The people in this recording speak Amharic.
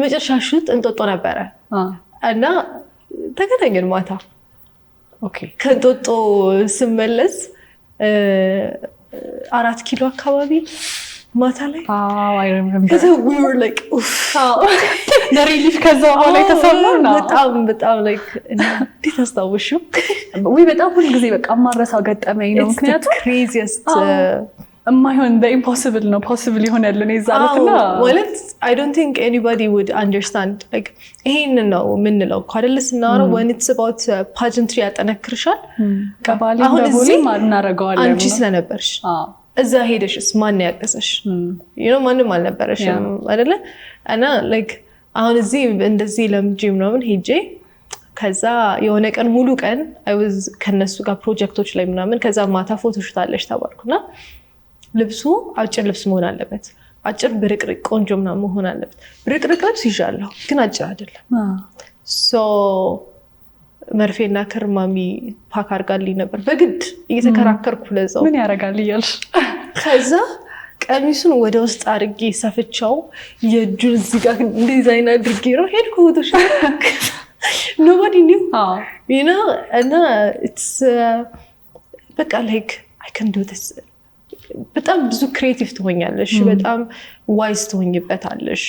የመጨረሻ ሹት እንጦጦ ነበረ እና ተገናኘን ማታ ኦኬ ከእንጦጦ ስመለስ 4 ኪሎ አካባቢ ማታ ላይ I remember ከዛ we were like ለሪሊፍ ከዛ በኋላ የተሰማውና በጣም like እንዴት አስታውሽው ወይ በጣም ሁሉ ጊዜ በቃ ማረሳው ገጠመኝ ነው ምክንያቱም craziest የማይሆን the impossible ነው possible ይሆናል ነው ይዛለትና ማለት I don't think anybody would understand like ይሄን ነው ምንለው አይደል ስናወራ when it's about pageantry ያጠነክርሻል ቀባሊ በሁሉ ማናረጋዋለን አንቺ ስለነበርሽ እዛ ሄደሽስ ማን ያቀሰሽ ማንም አልነበረሽም አይደለ እና like አሁን እዚህ እንደዚህ ለምጂም ነው ምን ሄጄ ከዛ የሆነ ቀን ሙሉ ቀን I was ከነሱ ጋር ፕሮጀክቶች ላይ ምናምን ከዛ ማታ ፎቶ ሹት አለሽ ተባልኩና ልብሱ አጭር ልብስ መሆን አለበት አጭር ብርቅርቅ ቆንጆ ምናምን መሆን አለበት ብርቅርቅ ልብስ ይዣለሁ ግን አጭር አይደለም so መርፌና ከርማሚ ፓክ አርጋልኝ ነበር በግድ እየተከራከርኩ ለዛው ምን ያረጋል ይያልሽ ከዛ ቀሚሱን ወደ ውስጥ አድርጌ ሰፍቻው የጁን እዚህ ጋር ዲዛይን አድርጌ ነው ሄድኩ ወደሽ nobody knew and it's በቃ like I can do this በጣም ብዙ ክሬቲቭ ትሆኛለሽ በጣም ዋይዝ ትሆኝበታለሽ